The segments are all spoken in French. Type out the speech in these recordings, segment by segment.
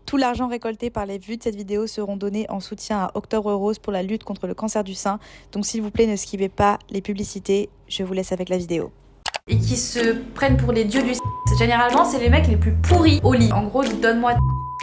Tout l'argent récolté par les vues de cette vidéo seront donnés en soutien à Octobre Rose pour la lutte contre le cancer du sein. Donc s'il vous plaît, ne skippez pas les publicités. Je vous laisse avec la vidéo. Et qui se prennent pour les dieux du sexe. Généralement, c'est les mecs les plus pourris au lit. En gros, donne-moi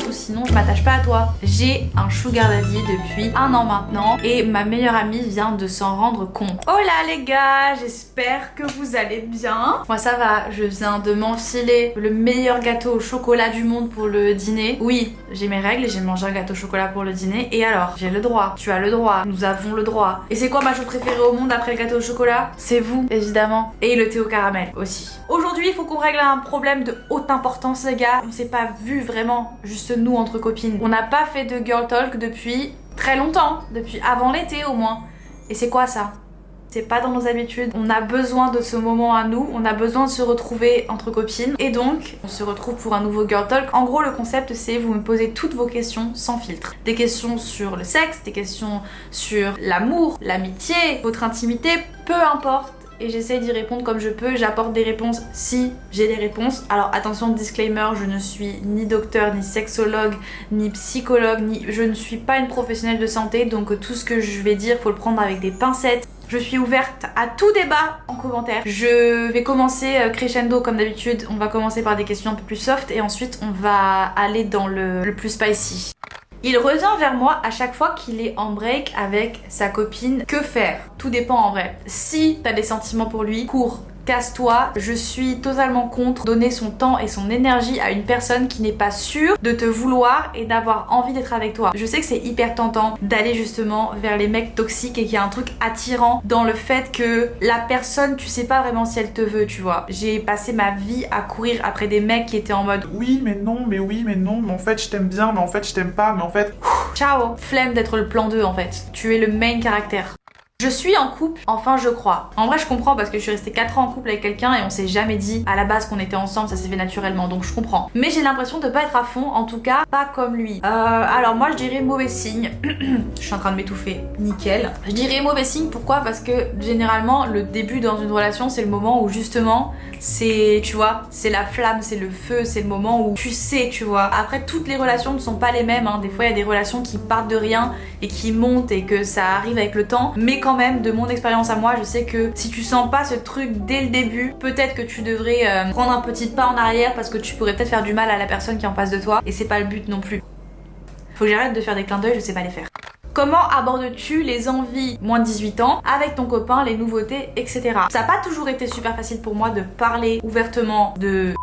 ou sinon je m'attache pas à toi. J'ai un sugar daddy depuis 1 an maintenant et ma meilleure amie vient de s'en rendre compte. Oh là les gars, j'espère que vous allez bien. Moi ça va, je viens de m'enfiler le meilleur gâteau au chocolat du monde pour le dîner. Oui, j'ai mes règles et j'ai mangé un gâteau au chocolat pour le dîner. Et alors, j'ai le droit, tu as le droit, nous avons le droit. Et c'est quoi ma chose préférée au monde après le gâteau au chocolat? C'est vous, évidemment. Et le thé au caramel aussi. Aujourd'hui, il faut qu'on règle un problème de haute importance les gars. On s'est pas vu vraiment, juste nous entre copines. On n'a pas fait de girl talk depuis très longtemps, depuis avant l'été au moins. Et c'est quoi ça? C'est pas dans nos habitudes. On a besoin de ce moment à nous, on a besoin de se retrouver entre copines. Et donc, on se retrouve pour un nouveau girl talk. En gros, le concept c'est vous me posez toutes vos questions sans filtre. Des questions sur le sexe, des questions sur l'amour, l'amitié, votre intimité, peu importe. Et j'essaie d'y répondre comme je peux, j'apporte des réponses si j'ai des réponses. Alors attention, disclaimer, je ne suis ni docteur, ni sexologue, ni psychologue, je ne suis pas une professionnelle de santé, donc tout ce que je vais dire, faut le prendre avec des pincettes. Je suis ouverte à tout débat en commentaire. Je vais commencer crescendo comme d'habitude, on va commencer par des questions un peu plus soft et ensuite on va aller dans le plus spicy. Il revient vers moi à chaque fois qu'il est en break avec sa copine. Que faire? Tout dépend en vrai. Si t'as des sentiments pour lui, cours. Casse-toi, je suis totalement contre donner son temps et son énergie à une personne qui n'est pas sûre de te vouloir et d'avoir envie d'être avec toi. Je sais que c'est hyper tentant d'aller justement vers les mecs toxiques et qu'il y a un truc attirant dans le fait que la personne, tu sais pas vraiment si elle te veut, tu vois. J'ai passé ma vie à courir après des mecs qui étaient en mode oui mais non, mais oui mais non, mais en fait je t'aime bien, mais en fait je t'aime pas, mais en fait... Ciao. Flemme d'être le plan 2 en fait. Tu es le main caractère. Je suis en couple, enfin je crois. En vrai je comprends parce que je suis restée 4 ans en couple avec quelqu'un et on s'est jamais dit à la base qu'on était ensemble, ça s'est fait naturellement, donc je comprends. Mais j'ai l'impression de pas être à fond, en tout cas pas comme lui. Alors moi je dirais mauvais signe. Je suis en train de m'étouffer, nickel. Je dirais mauvais signe, pourquoi? Parce que généralement le début dans une relation c'est le moment où justement c'est, tu vois, c'est la flamme, c'est le feu, c'est le moment où tu sais, tu vois. Après toutes les relations ne sont pas les mêmes, hein. Des fois il y a des relations qui partent de rien et qui montent et que ça arrive avec le temps, mais quand même de mon expérience à moi je sais que si tu sens pas ce truc dès le début, peut-être que tu devrais prendre un petit pas en arrière parce que tu pourrais peut-être faire du mal à la personne qui est en face de toi et c'est pas le but non plus. Faut que j'arrête de faire des clins d'œil, je sais pas les faire. Comment abordes-tu les envies moins de 18 ans avec ton copain, les nouveautés, etc. Ça n'a pas toujours été super facile pour moi de parler ouvertement de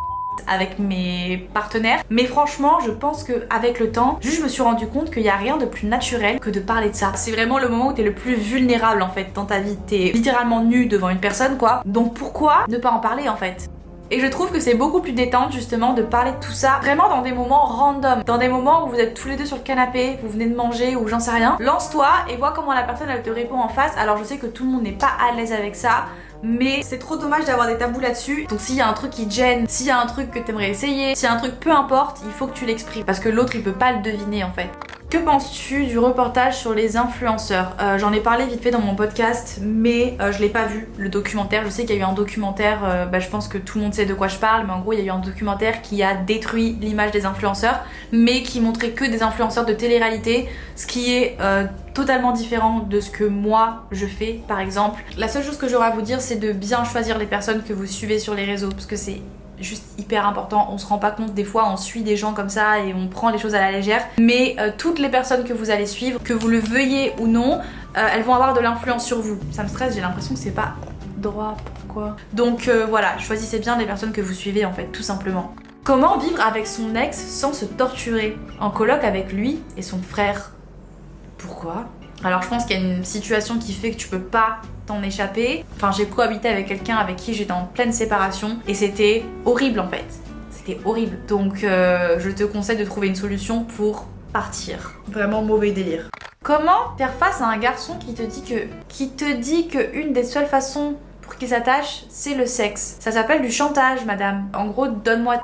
avec mes partenaires, mais franchement je pense que avec le temps juste je me suis rendu compte qu'il n'y a rien de plus naturel que de parler de ça. C'est vraiment le moment où t'es le plus vulnérable en fait dans ta vie, t'es littéralement nu devant une personne quoi, donc pourquoi ne pas en parler en fait? Et je trouve que c'est beaucoup plus détente justement de parler de tout ça vraiment dans des moments random, dans des moments où vous êtes tous les deux sur le canapé, vous venez de manger ou j'en sais rien. Lance-toi et vois comment la personne elle te répond en face. Alors je sais que tout le monde n'est pas à l'aise avec ça, mais c'est trop dommage d'avoir des tabous là-dessus. Donc s'il y a un truc qui te gêne, s'il y a un truc que t'aimerais essayer, s'il y a un truc peu importe, il faut que tu l'exprimes parce que l'autre il peut pas le deviner en fait. Que penses-tu du reportage sur les influenceurs? J'en ai parlé vite fait dans mon podcast, mais je l'ai pas vu, le documentaire. Je sais qu'il y a eu un documentaire, je pense que tout le monde sait de quoi je parle, mais en gros il y a eu un documentaire qui a détruit l'image des influenceurs, mais qui montrait que des influenceurs de télé-réalité, ce qui est totalement différent de ce que moi je fais par exemple. La seule chose que j'aurais à vous dire c'est de bien choisir les personnes que vous suivez sur les réseaux, parce que c'est juste hyper important, on se rend pas compte des fois, on suit des gens comme ça et on prend les choses à la légère, mais toutes les personnes que vous allez suivre, que vous le veuillez ou non, elles vont avoir de l'influence sur vous. Ça me stresse, j'ai l'impression que c'est pas droit, pourquoi? Donc voilà, choisissez bien les personnes que vous suivez en fait, tout simplement. Comment vivre avec son ex sans se torturer? En coloc avec lui et son frère. Pourquoi? Alors je pense qu'il y a une situation qui fait que tu peux pas t'en échapper. Enfin j'ai cohabité avec quelqu'un avec qui j'étais en pleine séparation et c'était horrible en fait. C'était horrible. Donc je te conseille de trouver une solution pour partir. Vraiment mauvais délire. Comment faire face à un garçon qui te dit que une des seules façons pour qu'il s'attache c'est le sexe? Ça s'appelle du chantage madame. En gros donne-moi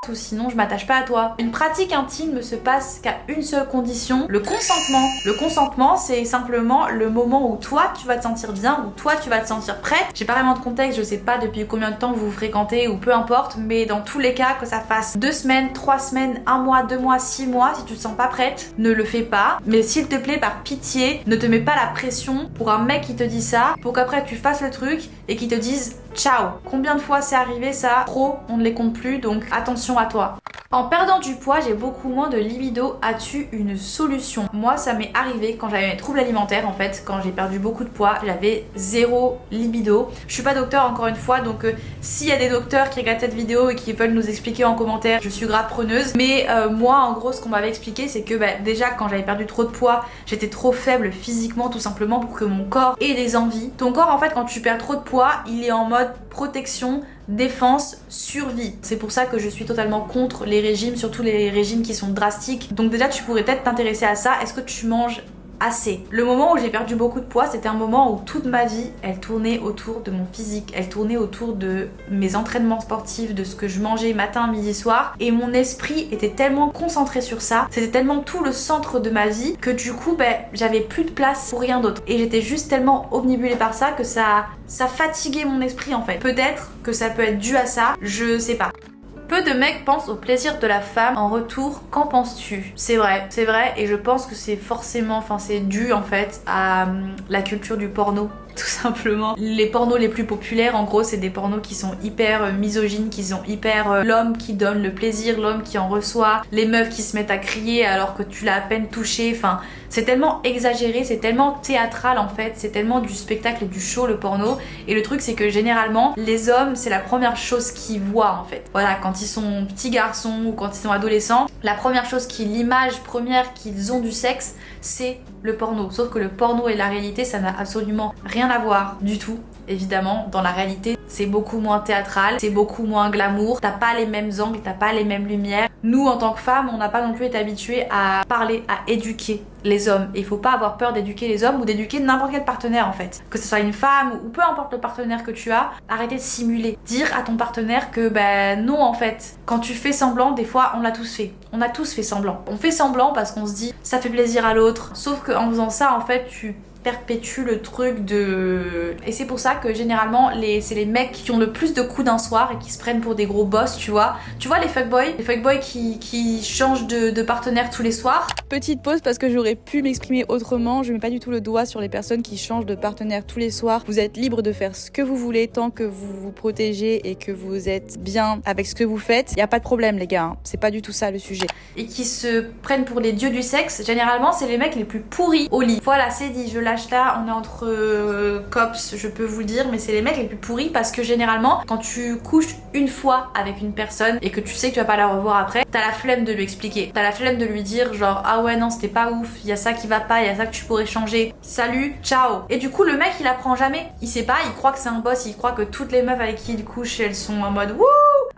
ou sinon je m'attache pas à toi. Une pratique intime ne se passe qu'à une seule condition, le consentement. Le consentement, c'est simplement le moment où toi tu vas te sentir bien, où toi tu vas te sentir prête. J'ai pas vraiment de contexte, je sais pas depuis combien de temps vous vous fréquentez ou peu importe, mais dans tous les cas, que ça fasse 2 semaines, 3 semaines, 1 mois, 2 mois, 6 mois, si tu te sens pas prête, ne le fais pas. Mais s'il te plaît, par pitié, ne te mets pas la pression pour un mec qui te dit ça, pour qu'après tu fasses le truc et qu'il te dise ciao. Combien de fois c'est arrivé ça? Trop, on ne les compte plus, donc attention à toi. En perdant du poids, j'ai beaucoup moins de libido. As-tu une solution? Moi, ça m'est arrivé quand j'avais mes troubles alimentaires en fait, quand j'ai perdu beaucoup de poids, j'avais 0 libido. Je suis pas docteur encore une fois, donc s'il y a des docteurs qui regardent cette vidéo et qui veulent nous expliquer en commentaire, je suis grave preneuse. Mais moi, en gros, ce qu'on m'avait expliqué, c'est que déjà quand j'avais perdu trop de poids, j'étais trop faible physiquement tout simplement pour que mon corps ait des envies. Ton corps en fait, quand tu perds trop de poids, il est en mode protection, défense, survie. C'est pour ça que je suis totalement contre les régimes, surtout les régimes qui sont drastiques. Donc déjà tu pourrais peut-être t'intéresser à ça. Est-ce que tu manges assez? Le moment où j'ai perdu beaucoup de poids, c'était un moment où toute ma vie, elle tournait autour de mon physique, elle tournait autour de mes entraînements sportifs, de ce que je mangeais matin, midi, soir, et mon esprit était tellement concentré sur ça, c'était tellement tout le centre de ma vie que du coup, j'avais plus de place pour rien d'autre. Et j'étais juste tellement obnubilée par ça que ça fatiguait mon esprit en fait. Peut-être que ça peut être dû à ça, je sais pas. Peu de mecs pensent au plaisir de la femme en retour, qu'en penses-tu? C'est vrai, et je pense que c'est forcément, c'est dû en fait à la culture du porno. Tout simplement. Les pornos les plus populaires, en gros, c'est des pornos qui sont hyper misogynes, qui sont hyper l'homme qui donne le plaisir, l'homme qui en reçoit, les meufs qui se mettent à crier alors que tu l'as à peine touché. C'est tellement exagéré, c'est tellement théâtral en fait, c'est tellement du spectacle et du show le porno. Et le truc, c'est que généralement, les hommes, c'est la première chose qu'ils voient en fait. Voilà, quand ils sont petits garçons ou quand ils sont adolescents, la première chose l'image première qu'ils ont du sexe, c'est le porno. Sauf que le porno et la réalité, ça n'a absolument rien à voir du tout. Évidemment, dans la réalité, c'est beaucoup moins théâtral, c'est beaucoup moins glamour, t'as pas les mêmes angles, t'as pas les mêmes lumières. Nous, en tant que femmes, on n'a pas non plus été habitués à parler, à éduquer les hommes. Et il faut pas avoir peur d'éduquer les hommes ou d'éduquer n'importe quel partenaire en fait. Que ce soit une femme ou peu importe le partenaire que tu as, arrêtez de simuler. Dire à ton partenaire que non en fait. Quand tu fais semblant, des fois on l'a tous fait. On a tous fait semblant. On fait semblant parce qu'on se dit ça fait plaisir à l'autre. Sauf qu'en faisant ça, en fait, tu perpétue le truc de... Et c'est pour ça que généralement c'est les mecs qui ont le plus de coups d'un soir et qui se prennent pour des gros boss, tu vois les fuckboys qui changent de partenaire tous les soirs. Petite pause parce que j'aurais pu m'exprimer autrement. Je mets pas du tout le doigt sur les personnes qui changent de partenaire tous les soirs. Vous êtes libre de faire ce que vous voulez tant que vous vous protégez et que vous êtes bien avec ce que vous faites. Y a pas de problème les gars, c'est pas du tout ça le sujet. Et qui se prennent pour les dieux du sexe, généralement c'est les mecs les plus pourris au lit. Voilà, c'est dit, je lâche là, on est entre cops, je peux vous le dire, mais c'est les mecs les plus pourris parce que généralement quand tu couches une fois avec une personne et que tu sais que tu vas pas la revoir après, t'as la flemme de lui expliquer, t'as la flemme de lui dire genre ah ouais non c'était pas ouf, il y a ça qui va pas, il y a ça que tu pourrais changer, salut, ciao. Et du coup le mec il apprend jamais, il sait pas, il croit que c'est un boss, il croit que toutes les meufs avec qui il couche elles sont en mode wouh,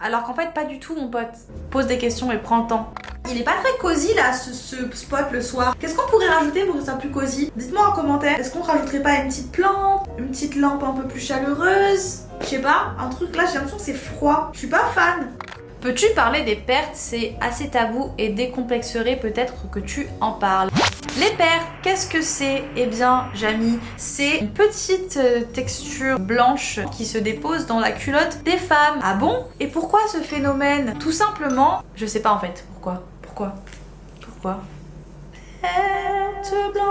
alors qu'en fait pas du tout mon pote. Pose des questions et prends le temps. Il est pas très cosy là ce spot le soir. Qu'est-ce qu'on pourrait rajouter pour que ça soit plus cosy? Dites-moi en commentaire. Est-ce qu'on rajouterait pas une petite plante, une petite lampe un peu plus chaleureuse? Je sais pas, un truc là j'ai l'impression que c'est froid. Je suis pas fan. Peux-tu parler des pertes? C'est assez tabou et décomplexerait peut-être que tu en parles. Les pertes, qu'est-ce que c'est? Eh bien, Jamy, c'est une petite texture blanche qui se dépose dans la culotte des femmes. Ah bon? Et pourquoi ce phénomène? Tout simplement, je sais pas en fait. Pourquoi? Pertes blanches.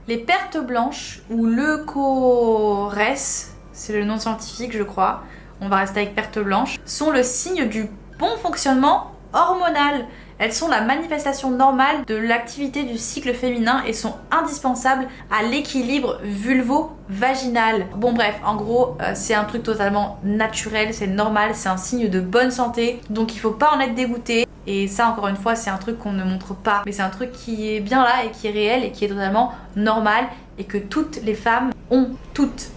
Les pertes blanches ou leucorrhès, c'est le nom scientifique je crois, on va rester avec pertes blanches, sont le signe du bon fonctionnement hormonal. Elles sont la manifestation normale de l'activité du cycle féminin et sont indispensables à l'équilibre vulvo-vaginal. Bon bref, en gros, c'est un truc totalement naturel, c'est normal, c'est un signe de bonne santé, donc il faut pas en être dégoûté. Et ça encore une fois c'est un truc qu'on ne montre pas, mais c'est un truc qui est bien là et qui est réel et qui est totalement normal et que toutes les femmes ont toutes.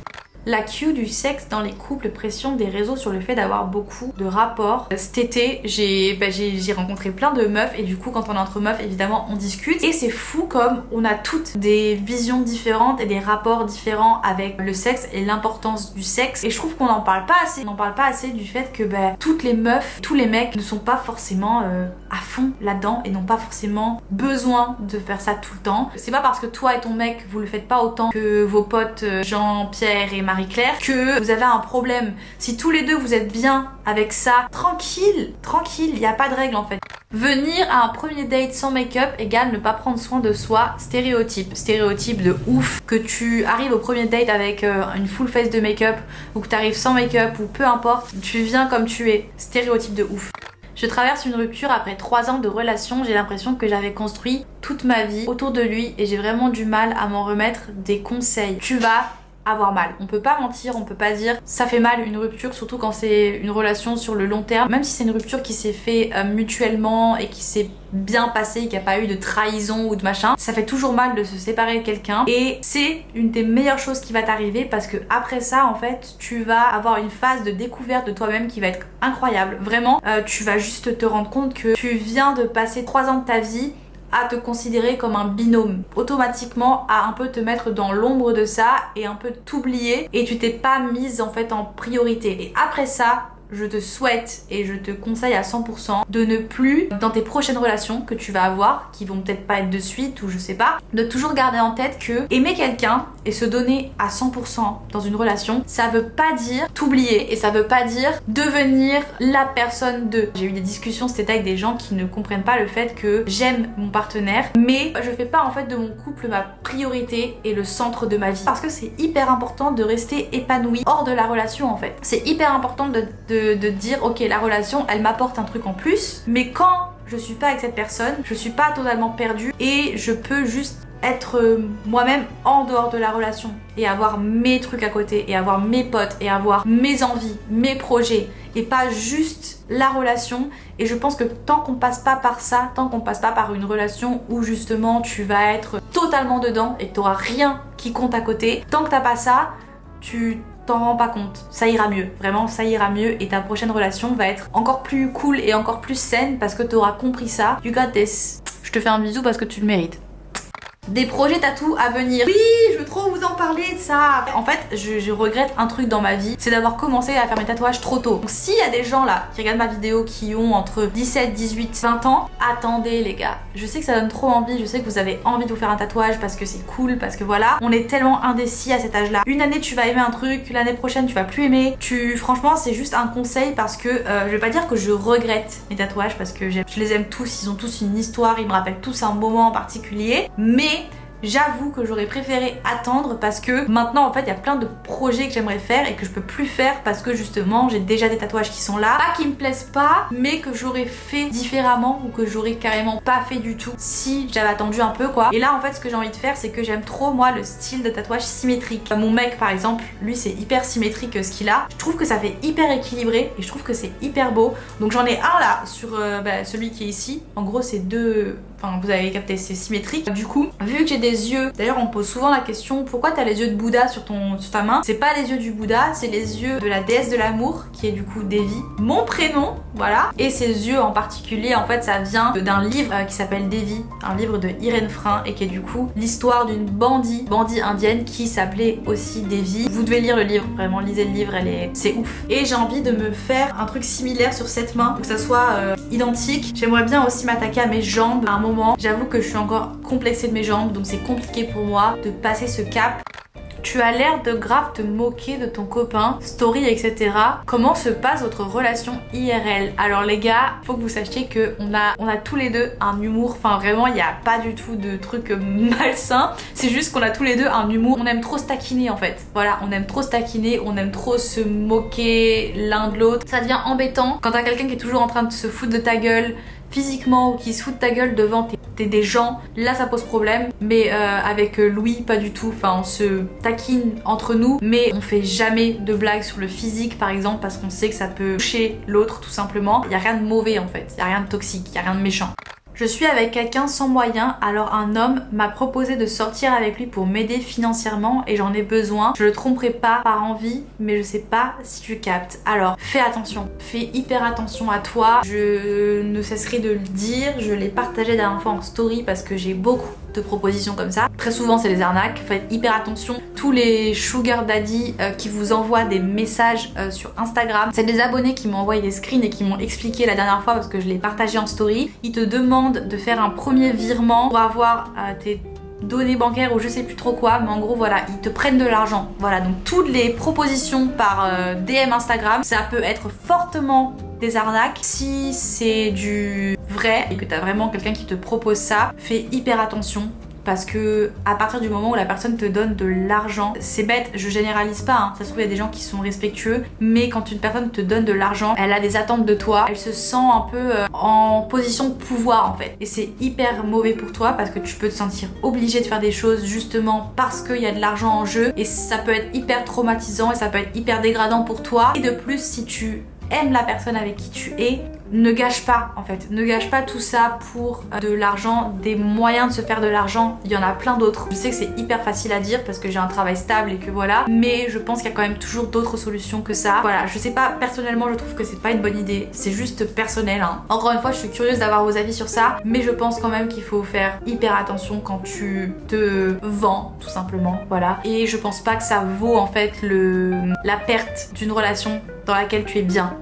La cue du sexe dans les couples, pression des réseaux sur le fait d'avoir beaucoup de rapports. Cet été, j'ai rencontré plein de meufs et du coup quand on est entre meufs évidemment on discute et c'est fou comme on a toutes des visions différentes et des rapports différents avec le sexe et l'importance du sexe et je trouve qu'on n'en parle pas assez. On n'en parle pas assez du fait que toutes les meufs, tous les mecs ne sont pas forcément à fond là-dedans et n'ont pas forcément besoin de faire ça tout le temps. C'est pas parce que toi et ton mec vous le faites pas autant que vos potes Jean-Pierre et Marie-Claire que vous avez un problème. Si tous les deux vous êtes bien avec ça, tranquille, il n'y a pas de règle en fait. Venir à un premier date sans make-up égale ne pas prendre soin de soi, stéréotype de ouf. Que tu arrives au premier date avec une full face de make-up ou que tu arrives sans make-up ou peu importe, tu viens comme tu es, stéréotype de ouf. Je traverse une rupture après 3 ans de relation, j'ai l'impression que j'avais construit toute ma vie autour de lui et j'ai vraiment du mal à m'en remettre des conseils. Tu vas avoir mal. On peut pas mentir, on peut pas dire ça fait mal une rupture, surtout quand c'est une relation sur le long terme. Même si c'est une rupture qui s'est fait mutuellement et qui s'est bien passé, qu'il n'y a pas eu de trahison ou de machin, ça fait toujours mal de se séparer de quelqu'un et c'est une des meilleures choses qui va t'arriver parce que après ça en fait tu vas avoir une phase de découverte de toi-même qui va être incroyable. Vraiment, tu vas juste te rendre compte que tu viens de passer 3 ans de ta vie à te considérer comme un binôme, automatiquement à un peu te mettre dans l'ombre de ça et un peu t'oublier et tu t'es pas mise en fait en priorité. Et après ça, je te souhaite et je te conseille à 100% de ne plus, dans tes prochaines relations que tu vas avoir, qui vont peut-être pas être de suite ou je sais pas, de toujours garder en tête que aimer quelqu'un et se donner à 100% dans une relation, ça veut pas dire t'oublier et ça veut pas dire devenir la personne de. J'ai eu des discussions cet été avec des gens qui ne comprennent pas le fait que j'aime mon partenaire, mais je fais pas en fait de mon couple ma priorité et le centre de ma vie. Parce que c'est hyper important de rester épanoui hors de la relation en fait. C'est hyper important de dire ok la relation elle m'apporte un truc en plus mais quand je suis pas avec cette personne je suis pas totalement perdue et je peux juste être moi-même en dehors de la relation et avoir mes trucs à côté et avoir mes potes et avoir mes envies, mes projets et pas juste la relation. Et je pense que tant qu'on passe pas par ça, tant qu'on passe pas par une relation où justement tu vas être totalement dedans et que t'auras rien qui compte à côté, tant que t'as pas ça, tu t'en rends pas compte, ça ira mieux, vraiment ça ira mieux et ta prochaine relation va être encore plus cool et encore plus saine parce que t'auras compris ça. You got this. Je te fais un bisou parce que tu le mérites. Des projets tatou à venir. Oui, je veux trop vous en parler de ça. En fait, je regrette un truc dans ma vie, c'est d'avoir commencé à faire mes tatouages trop tôt. Donc s'il y a des gens là qui regardent ma vidéo qui ont entre 17, 18, 20 ans, attendez les gars. Je sais que ça donne trop envie, je sais que vous avez envie de vous faire un tatouage parce que c'est cool, parce que voilà, on est tellement indécis à cet âge-là. Une année tu vas aimer un truc, l'année prochaine tu vas plus aimer. Franchement, c'est juste un conseil parce que je vais pas dire que je regrette mes tatouages parce que je les aime tous, ils ont tous une histoire, ils me rappellent tous un moment en particulier, mais j'avoue que j'aurais préféré attendre parce que maintenant en fait il y a plein de projets que j'aimerais faire et que je peux plus faire parce que justement j'ai déjà des tatouages qui sont là, pas qui me plaisent pas mais que j'aurais fait différemment ou que j'aurais carrément pas fait du tout si j'avais attendu un peu quoi. Et là en fait ce que j'ai envie de faire c'est que j'aime trop moi le style de tatouage symétrique. Mon mec par exemple, lui c'est hyper symétrique ce qu'il a, je trouve que ça fait hyper équilibré et je trouve que c'est hyper beau. Donc j'en ai un là sur celui qui est ici, en gros c'est deux, enfin vous avez capté, c'est symétrique. Du coup vu que j'ai des yeux, d'ailleurs on me pose souvent la question pourquoi t'as les yeux de Bouddha sur ta main, c'est pas les yeux du Bouddha, c'est les yeux de la déesse de l'amour qui est du coup Devi, mon prénom, voilà. Et ces yeux en particulier en fait ça vient d'un livre qui s'appelle Devi, un livre de Irène Frein et qui est du coup l'histoire d'une bandit indienne qui s'appelait aussi Devi. Vous devez lire le livre, vraiment lisez le livre, c'est ouf. Et j'ai envie de me faire un truc similaire sur cette main, que ça soit identique. J'aimerais bien aussi m'attaquer à mes jambes à un moment, j'avoue que je suis encore complexée de mes jambes donc c'est compliqué pour moi de passer ce cap. Tu as l'air de grave te moquer de ton copain, story, etc. Comment se passe votre relation IRL? Alors les gars, faut que vous sachiez que on a tous les deux un humour, enfin vraiment il n'y a pas du tout de truc malsain, c'est juste qu'on a tous les deux un humour, on aime trop se taquiner en fait. Voilà, on aime trop se taquiner, on aime trop se moquer l'un de l'autre. Ça devient embêtant quand t'as quelqu'un qui est toujours en train de se foutre de ta gueule physiquement ou qui se fout de ta gueule devant des gens, là ça pose problème. Mais avec Louis pas du tout, enfin on se taquine entre nous mais on fait jamais de blagues sur le physique par exemple parce qu'on sait que ça peut toucher l'autre tout simplement. Il y a rien de mauvais en fait, il y a rien de toxique, il y a rien de méchant. Je suis avec quelqu'un sans moyens, alors un homme m'a proposé de sortir avec lui pour m'aider financièrement et j'en ai besoin. Je le tromperai pas par envie, mais je sais pas si tu captes. Alors fais attention, fais hyper attention à toi. Je ne cesserai de le dire, je l'ai partagé la dernière fois en story parce que j'ai beaucoup de propositions comme ça. Très souvent c'est des arnaques, faites hyper attention. Tous les sugar daddy qui vous envoient des messages sur Instagram, c'est des abonnés qui m'ont envoyé des screens et qui m'ont expliqué la dernière fois parce que je l'ai partagé en story. Ils te demandent de faire un premier virement pour avoir tes données bancaires ou je sais plus trop quoi, mais en gros voilà, ils te prennent de l'argent. Voilà, donc toutes les propositions par DM Instagram, ça peut être fortement des arnaques. Si c'est du vrai et que t'as vraiment quelqu'un qui te propose ça, fais hyper attention. Parce que à partir du moment où la personne te donne de l'argent, c'est bête, je généralise pas, hein. Ça se trouve il y a des gens qui sont respectueux, mais quand une personne te donne de l'argent, elle a des attentes de toi, elle se sent un peu en position de pouvoir en fait. Et c'est hyper mauvais pour toi parce que tu peux te sentir obligé de faire des choses justement parce qu'il y a de l'argent en jeu et ça peut être hyper traumatisant et ça peut être hyper dégradant pour toi. Et de plus, si tu aimes la personne avec qui tu es, ne gâche pas en fait, ne gâche pas tout ça pour de l'argent, des moyens de se faire de l'argent, il y en a plein d'autres. Je sais que c'est hyper facile à dire parce que j'ai un travail stable et que voilà, mais je pense qu'il y a quand même toujours d'autres solutions que ça. Voilà, je sais pas, personnellement je trouve que c'est pas une bonne idée, c'est juste personnel, hein. Encore une fois, je suis curieuse d'avoir vos avis sur ça, mais je pense quand même qu'il faut faire hyper attention quand tu te vends tout simplement, voilà. Et je pense pas que ça vaut en fait la perte d'une relation dans laquelle tu es bien.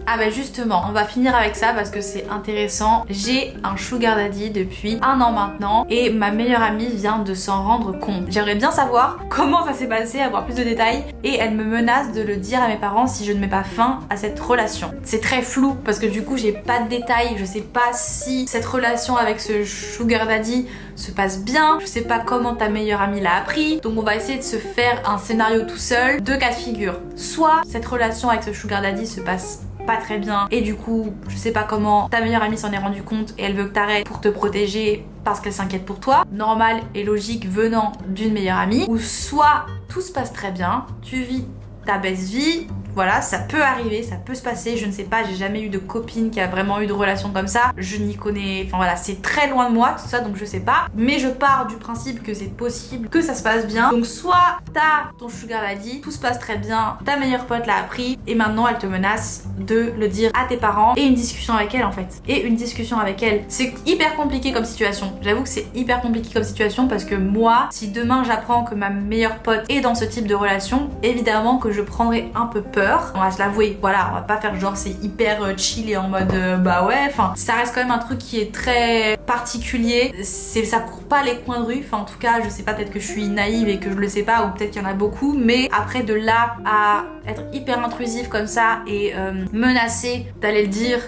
Ah bah justement, on va finir avec ça parce que c'est intéressant. J'ai un sugar daddy depuis 1 an maintenant et ma meilleure amie vient de s'en rendre compte. J'aimerais bien savoir comment ça s'est passé, avoir plus de détails, et elle me menace de le dire à mes parents si je ne mets pas fin à cette relation. C'est très flou parce que du coup j'ai pas de détails, je sais pas si cette relation avec ce sugar daddy se passe bien, je sais pas comment ta meilleure amie l'a appris, donc on va essayer de se faire un scénario tout seul. 2 cas de figure. Soit cette relation avec ce sugar daddy se passe pas très bien et du coup je sais pas comment ta meilleure amie s'en est rendu compte et elle veut que t'arrêtes pour te protéger parce qu'elle s'inquiète pour toi, normal et logique venant d'une meilleure amie. Ou soit tout se passe très bien, tu vis ta best vie, voilà, ça peut arriver, ça peut se passer, je ne sais pas, j'ai jamais eu de copine qui a vraiment eu de relation comme ça, je n'y connais, enfin voilà, c'est très loin de moi tout ça, donc je sais pas, mais je pars du principe que c'est possible que ça se passe bien. Donc soit t'as ton sugar daddy, tout se passe très bien, ta meilleure pote l'a appris et maintenant elle te menace de le dire à tes parents, et une discussion avec elle en fait, et une discussion avec elle. C'est hyper compliqué comme situation, j'avoue que c'est hyper compliqué comme situation parce que moi, si demain j'apprends que ma meilleure pote est dans ce type de relation, évidemment que je prendrai un peu peur. On va se l'avouer, voilà, on va pas faire genre c'est hyper chill et en mode bah ouais, enfin ça reste quand même un truc qui est très particulier, ça court pas les coins de rue, enfin en tout cas je sais pas, peut-être que je suis naïve et que je le sais pas, ou peut-être qu'il y en a beaucoup, mais après de là à être hyper intrusif comme ça et menacer d'aller le dire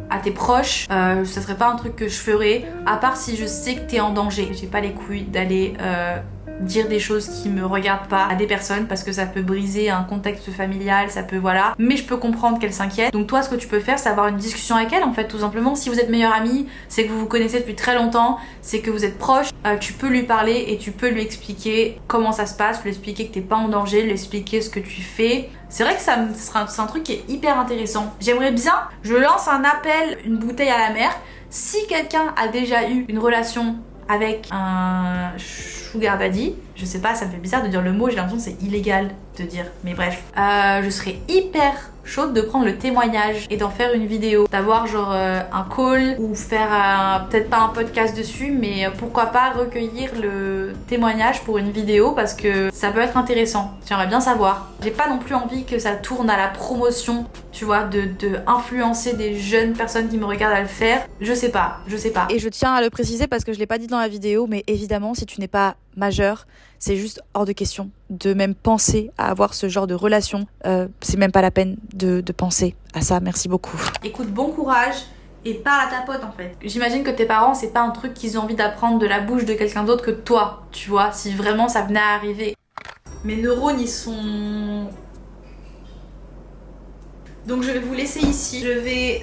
à tes proches, ça serait pas un truc que je ferais, à part si je sais que t'es en danger. J'ai pas les couilles d'aller dire des choses qui me regardent pas à des personnes parce que ça peut briser un contexte familial, ça peut voilà, mais je peux comprendre qu'elle s'inquiète. Donc toi ce que tu peux faire c'est avoir une discussion avec elle en fait, tout simplement. Si vous êtes meilleure amie, c'est que vous vous connaissez depuis très longtemps, c'est que vous êtes proches, tu peux lui parler et tu peux lui expliquer comment ça se passe, lui expliquer que t'es pas en danger, lui expliquer ce que tu fais. C'est vrai que c'est un truc qui est hyper intéressant. J'aimerais bien, je lance un appel, une bouteille à la mer, si quelqu'un a déjà eu une relation avec un sugar daddy, je sais pas, ça me fait bizarre de dire le mot, j'ai l'impression que c'est illégal de dire, mais bref, je serais hyper chaude de prendre le témoignage et d'en faire une vidéo, d'avoir genre un call ou faire peut-être pas un podcast dessus, mais pourquoi pas recueillir le témoignage pour une vidéo parce que ça peut être intéressant. J'aimerais bien savoir. J'ai pas non plus envie que ça tourne à la promotion, tu vois, de influencer des jeunes personnes qui me regardent à le faire. Je sais pas. Et je tiens à le préciser parce que je l'ai pas dit dans la vidéo, mais évidemment si tu n'es pas majeur, c'est juste hors de question de même penser à avoir ce genre de relation. C'est même pas la peine de penser à ça. Merci beaucoup. Écoute, bon courage et parle à ta pote en fait. J'imagine que tes parents, c'est pas un truc qu'ils ont envie d'apprendre de la bouche de quelqu'un d'autre que toi, tu vois, si vraiment ça venait à arriver. Mes neurones, ils sont... Donc je vais vous laisser ici. Je vais...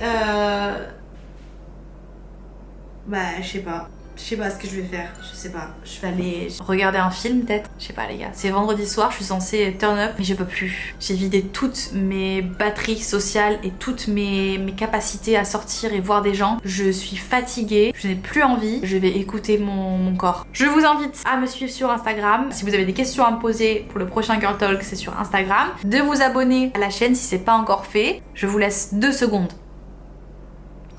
Bah, je sais pas. Je sais pas ce que je vais faire, je sais pas. Je vais aller regarder un film peut-être. Je sais pas les gars. C'est vendredi soir, je suis censée turn up, mais je peux plus. J'ai vidé toutes mes batteries sociales et toutes mes capacités à sortir et voir des gens. Je suis fatiguée, je n'ai plus envie. Je vais écouter mon corps. Je vous invite à me suivre sur Instagram. Si vous avez des questions à me poser pour le prochain Girl Talk, c'est sur Instagram. De vous abonner à la chaîne si c'est pas encore fait. Je vous laisse 2 secondes.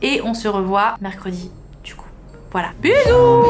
Et on se revoit mercredi. Voilà. Bisous!